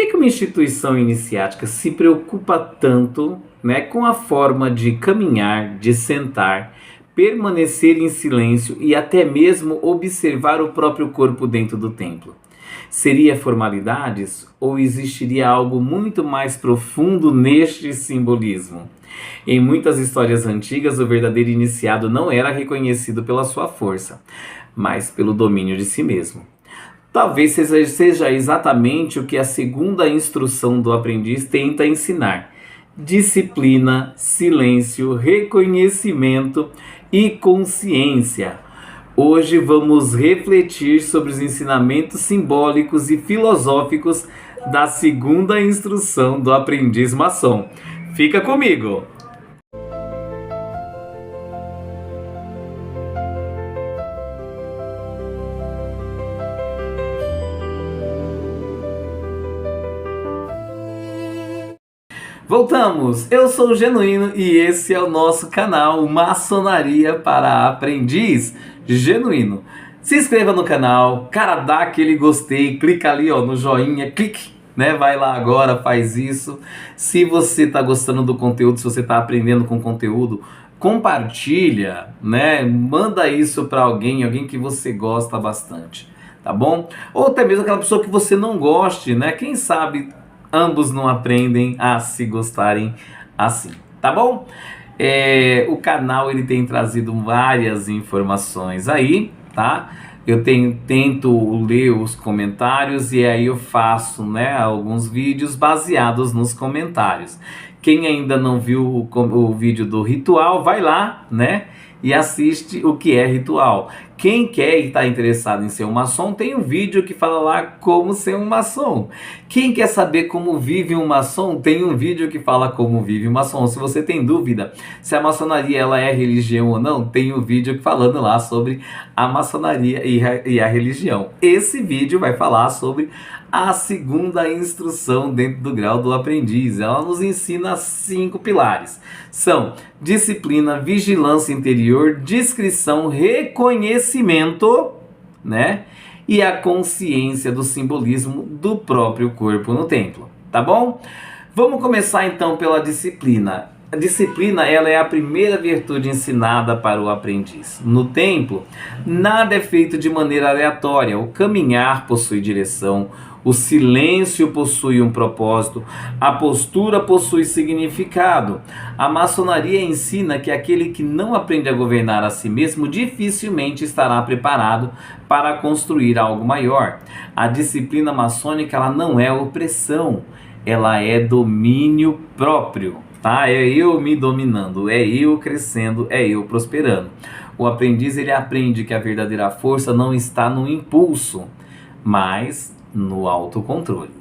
que uma instituição iniciática se preocupa tanto, né, com a forma de caminhar, de sentar, permanecer em silêncio e até mesmo observar o próprio corpo dentro do templo? Seria formalidades ou existiria algo muito mais profundo neste simbolismo? Em muitas histórias antigas, o verdadeiro iniciado não era reconhecido pela sua força, mas pelo domínio de si mesmo. Talvez seja exatamente o que a segunda instrução do aprendiz tenta ensinar: disciplina, silêncio, reconhecimento e consciência. Hoje vamos refletir sobre os ensinamentos simbólicos e filosóficos da segunda instrução do aprendiz maçom. Fica comigo! Voltamos! Eu sou o Genuíno e esse é o nosso canal Maçonaria para Aprendiz Genuíno. Se inscreva no canal, cara, dá aquele gostei, clica ali ó, no joinha, clique, né? Vai lá agora, faz isso. Se você está gostando do conteúdo, se você está aprendendo com conteúdo, compartilha, né? Manda isso para alguém que você gosta bastante, tá bom? Ou até mesmo aquela pessoa que você não goste, né? Quem sabe ambos não aprendem a se gostarem assim, tá bom? O canal ele tem trazido várias informações aí, tá? Eu tento ler os comentários e aí eu faço, né, alguns vídeos baseados nos comentários. Quem ainda não viu o vídeo do ritual, vai lá, né? E assiste o que é ritual. Quem quer e está interessado em ser um maçom, tem um vídeo que fala lá como ser um maçom. Quem quer saber como vive um maçom, tem um vídeo que fala como vive um maçom. Se você tem dúvida se a maçonaria ela é religião ou não, tem um vídeo falando lá sobre a maçonaria e a religião. Esse vídeo vai falar sobre a segunda instrução dentro do grau do aprendiz. Ela nos ensina 5 pilares. São disciplina, vigilância interior, discrição, reconhecimento, né? E a consciência do simbolismo do próprio corpo no templo, tá bom? Vamos começar então pela disciplina. A disciplina ela é a primeira virtude ensinada para o aprendiz. No templo, nada é feito de maneira aleatória. O caminhar possui direção, o silêncio possui um propósito, a postura possui significado. A maçonaria ensina que aquele que não aprende a governar a si mesmo dificilmente estará preparado para construir algo maior. A disciplina maçônica ela não é opressão, ela é domínio próprio. Tá? É eu me dominando, é eu crescendo, é eu prosperando. O aprendiz ele aprende que a verdadeira força não está no impulso, mas no autocontrole.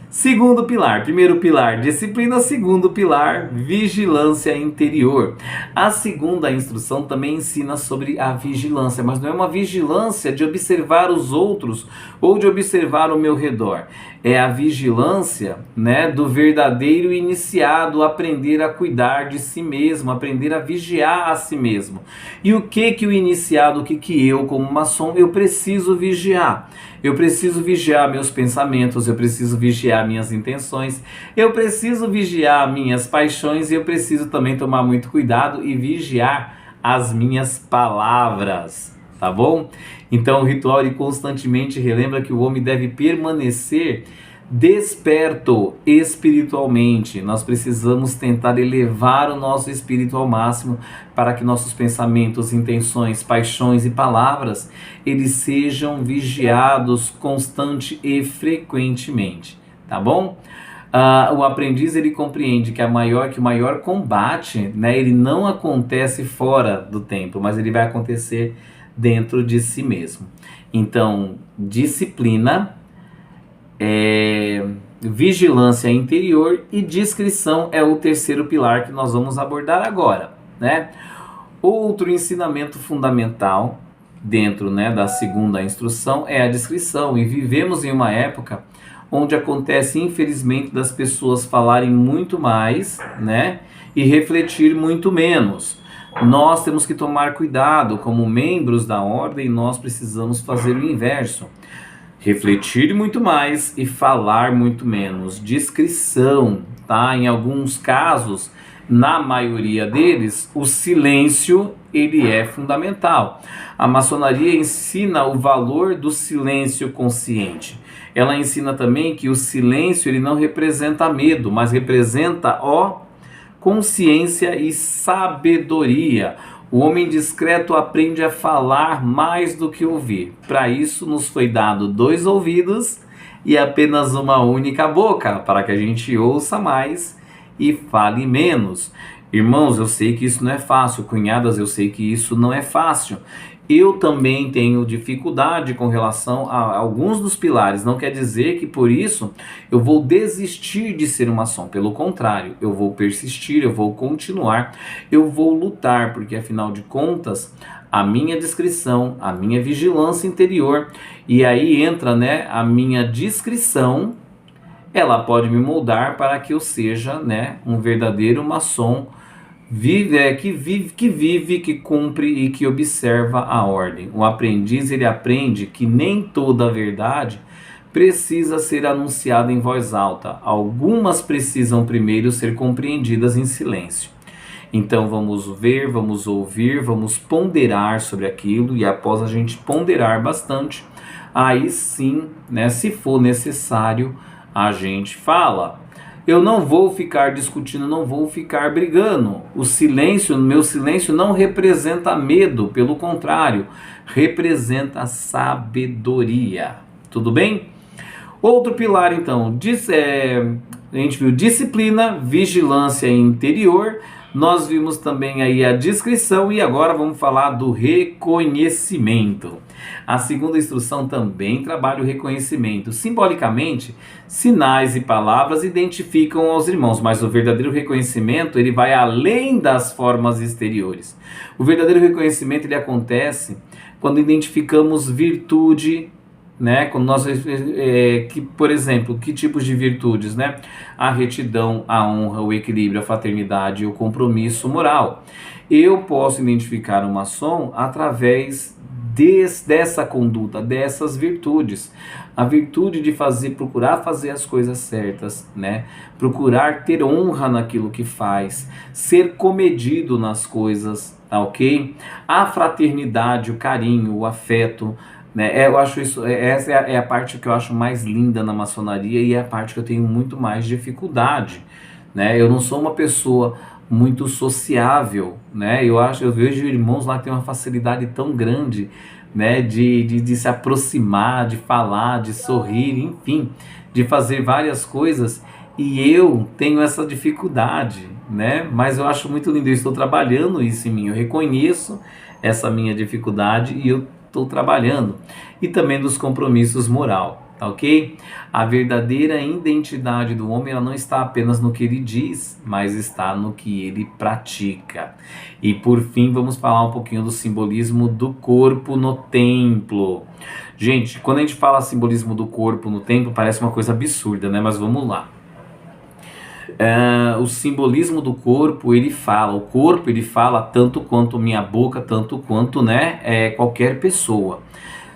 Segundo pilar, primeiro pilar, disciplina, segundo pilar, vigilância interior. A segunda instrução também ensina sobre a vigilância, mas não é uma vigilância de observar os outros ou de observar o meu redor. É a vigilância, né, do verdadeiro iniciado, aprender a cuidar de si mesmo, aprender a vigiar a si mesmo. E o que o iniciado, o que eu como maçom, eu preciso vigiar? Eu preciso vigiar meus pensamentos, eu preciso vigiar minhas intenções, eu preciso vigiar minhas paixões e eu preciso também tomar muito cuidado e vigiar as minhas palavras, tá bom? Então o ritual ele constantemente relembra que o homem deve permanecer desperto espiritualmente. Nós precisamos tentar elevar o nosso espírito ao máximo para que nossos pensamentos, intenções, paixões e palavras eles sejam vigiados constante e frequentemente, tá bom? O aprendiz ele compreende que o maior combate, né, ele não acontece fora do templo, mas ele vai acontecer dentro de si mesmo. Então, disciplina, vigilância interior e discrição é o terceiro pilar que nós vamos abordar agora, né? Outro ensinamento fundamental dentro, né, da segunda instrução é a discrição, e vivemos em uma época onde acontece infelizmente das pessoas falarem muito mais, né, e refletir muito menos. Nós temos que tomar cuidado, como membros da ordem nós precisamos fazer o inverso. refletir muito mais e falar muito menos. Discrição, tá? Em alguns casos, na maioria deles, o silêncio ele é fundamental. A maçonaria ensina o valor do silêncio consciente. Ela ensina também que o silêncio ele não representa medo, mas representa consciência e sabedoria. O homem discreto aprende a falar mais do que ouvir. Para isso nos foi dado 2 ouvidos e apenas uma única boca, para que a gente ouça mais e fale menos. Irmãos, eu sei que isso não é fácil. Cunhadas, eu sei que isso não é fácil. Eu também tenho dificuldade com relação a alguns dos pilares. Não quer dizer que por isso eu vou desistir de ser um maçom. Pelo contrário, eu vou persistir, eu vou continuar, eu vou lutar, porque afinal de contas, a minha discrição, a minha vigilância interior, e aí entra, né, a minha discrição, ela pode me moldar para que eu seja, né, um verdadeiro maçom que vive, que cumpre e que observa a ordem. O aprendiz ele aprende que nem toda a verdade precisa ser anunciada em voz alta. Algumas precisam primeiro ser compreendidas em silêncio. Então vamos ver, vamos ouvir, vamos ponderar sobre aquilo, e após a gente ponderar bastante, aí sim, né, se for necessário, a gente fala. Eu não vou ficar discutindo, não vou ficar brigando. O silêncio, meu silêncio não representa medo, pelo contrário, representa sabedoria. Tudo bem? Outro pilar, então, a gente viu disciplina, vigilância interior. Nós vimos também aí a discrição e agora vamos falar do reconhecimento. A segunda instrução também trabalha o reconhecimento. Simbolicamente, sinais e palavras identificam aos irmãos, mas o verdadeiro reconhecimento ele vai além das formas exteriores. O verdadeiro reconhecimento ele acontece quando identificamos virtude, né? Quando nós, por exemplo, que tipos de virtudes, né? A retidão, a honra, o equilíbrio, a fraternidade e o compromisso moral. Eu posso identificar um maçom através dessa conduta, dessas virtudes. A virtude de procurar fazer as coisas certas, né? Procurar ter honra naquilo que faz, ser comedido nas coisas, tá ok? A fraternidade, o carinho, o afeto, né? Eu acho essa é a parte que eu acho mais linda na maçonaria e é a parte que eu tenho muito mais dificuldade, né? Eu não sou uma pessoa muito sociável, né? Eu vejo irmãos lá que têm uma facilidade tão grande, né? De se aproximar, de falar, de sorrir, enfim, de fazer várias coisas, e eu tenho essa dificuldade, né? Mas eu acho muito lindo, eu estou trabalhando isso em mim, eu reconheço essa minha dificuldade e eu estou trabalhando, e também dos compromissos moral, tá ok? A verdadeira identidade do homem ela não está apenas no que ele diz, mas está no que ele pratica. E por fim vamos falar um pouquinho do simbolismo do corpo no templo. Gente, quando a gente fala simbolismo do corpo no templo parece uma coisa absurda, né? Mas vamos lá. O simbolismo do corpo, o corpo ele fala tanto quanto minha boca, tanto quanto, né, qualquer pessoa.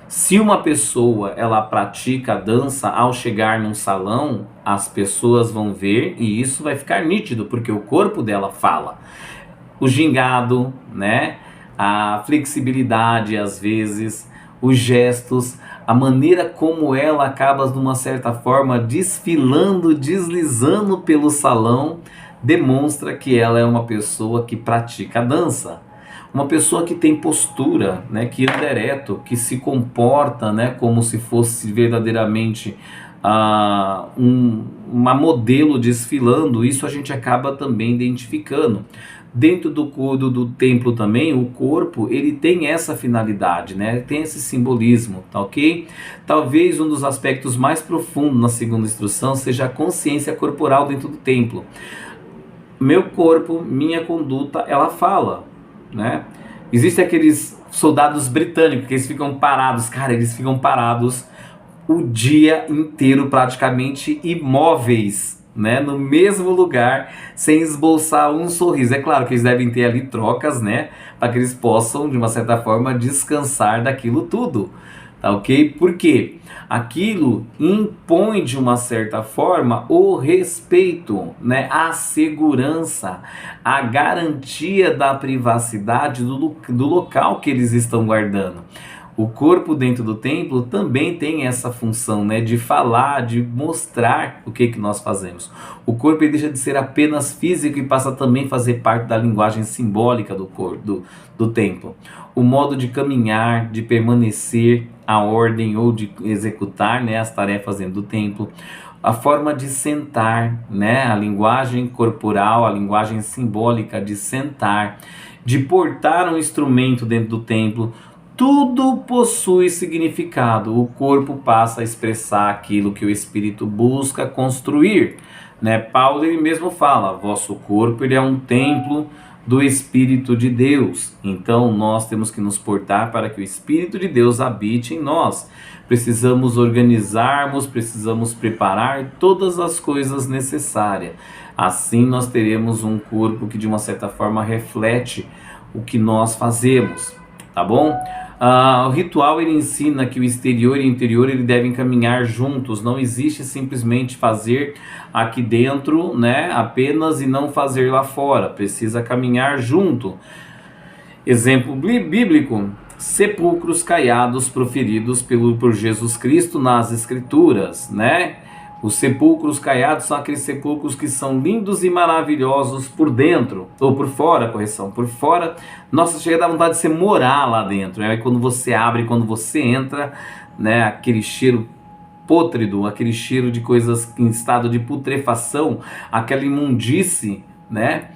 Se uma pessoa ela pratica a dança, ao chegar num salão, as pessoas vão ver e isso vai ficar nítido, porque o corpo dela fala. O gingado, né, a flexibilidade às vezes, os gestos, a maneira como ela acaba de uma certa forma desfilando, deslizando pelo salão, demonstra que ela é uma pessoa que pratica a dança. Uma pessoa que tem postura, né, que anda ereto, que se comporta, né, como se fosse verdadeiramente uma modelo desfilando, isso a gente acaba também identificando. Dentro do templo também, o corpo, ele tem essa finalidade, né? Tem esse simbolismo, tá ok? Talvez um dos aspectos mais profundos na segunda instrução seja a consciência corporal dentro do templo. Meu corpo, minha conduta, ela fala, né? Existem aqueles soldados britânicos que eles ficam parados, cara, eles ficam parados o dia inteiro praticamente imóveis, né, no mesmo lugar, sem esboçar um sorriso. É claro que eles devem ter ali trocas, né, para que eles possam, de uma certa forma, descansar daquilo tudo. tá ok? Porque aquilo impõe de uma certa forma o respeito, né? A segurança, a garantia da privacidade do local que eles estão guardando. O corpo dentro do templo também tem essa função, né, de falar, de mostrar o que nós fazemos. O corpo ele deixa de ser apenas físico e passa também a fazer parte da linguagem simbólica do corpo, do templo. O modo de caminhar, de permanecer, a ordem ou de executar, né, as tarefas dentro do templo. A forma de sentar, né, a linguagem corporal, a linguagem simbólica de sentar, de portar um instrumento dentro do templo. Tudo possui significado. O corpo passa a expressar aquilo que o espírito busca construir, né? Paulo ele mesmo fala: vosso corpo ele é um templo do Espírito de Deus. Então nós temos que nos portar para que o Espírito de Deus habite em nós. Precisamos organizarmos, precisamos preparar todas as coisas necessárias. Assim nós teremos um corpo que de uma certa forma reflete o que nós fazemos, tá bom? O ritual ele ensina que o exterior e o interior ele devem caminhar juntos. Não existe simplesmente fazer aqui dentro, né, apenas, e não fazer lá fora. Precisa caminhar junto. Exemplo bíblico: sepulcros caiados proferidos por Jesus Cristo nas Escrituras, né? Os sepulcros caiados são aqueles sepulcros que são lindos e maravilhosos por dentro, ou por fora, correção, por fora. Nossa, chega a dar vontade de você morar lá dentro, né? Quando você abre, quando você entra, né? Aquele cheiro pútrido, aquele cheiro de coisas em estado de putrefação, aquela imundície, né?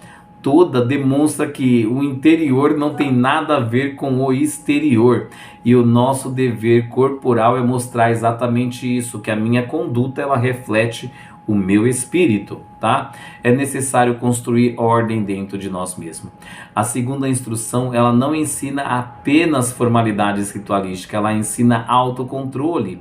Toda demonstra que o interior não tem nada a ver com o exterior. E o nosso dever corporal é mostrar exatamente isso, que a minha conduta ela reflete o meu espírito, tá? É necessário construir ordem dentro de nós mesmos. A segunda instrução, ela não ensina apenas formalidades ritualísticas, ela ensina autocontrole,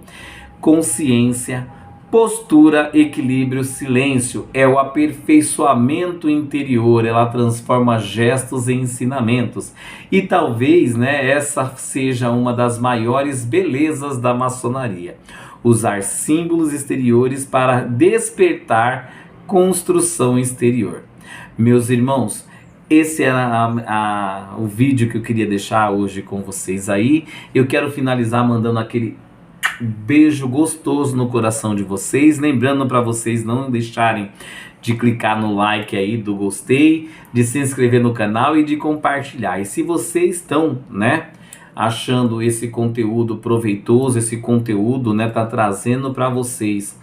consciência, postura, equilíbrio, silêncio. É o aperfeiçoamento interior. Ela transforma gestos em ensinamentos. E talvez, né, essa seja uma das maiores belezas da maçonaria. Usar símbolos exteriores para despertar construção exterior. Meus irmãos, esse era o vídeo que eu queria deixar hoje com vocês aí. Eu quero finalizar mandando aquele beijo gostoso no coração de vocês, lembrando para vocês não deixarem de clicar no like aí do gostei, de se inscrever no canal e de compartilhar. E se vocês estão, né, achando esse conteúdo proveitoso, esse conteúdo, né, tá trazendo para vocês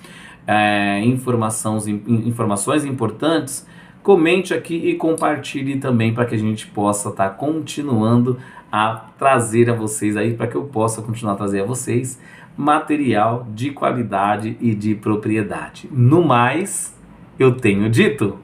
informações importantes, comente aqui e compartilhe também para que a gente possa estar continuando a trazer a vocês aí, para que eu possa continuar a trazer a vocês material de qualidade e de propriedade. No mais, eu tenho dito.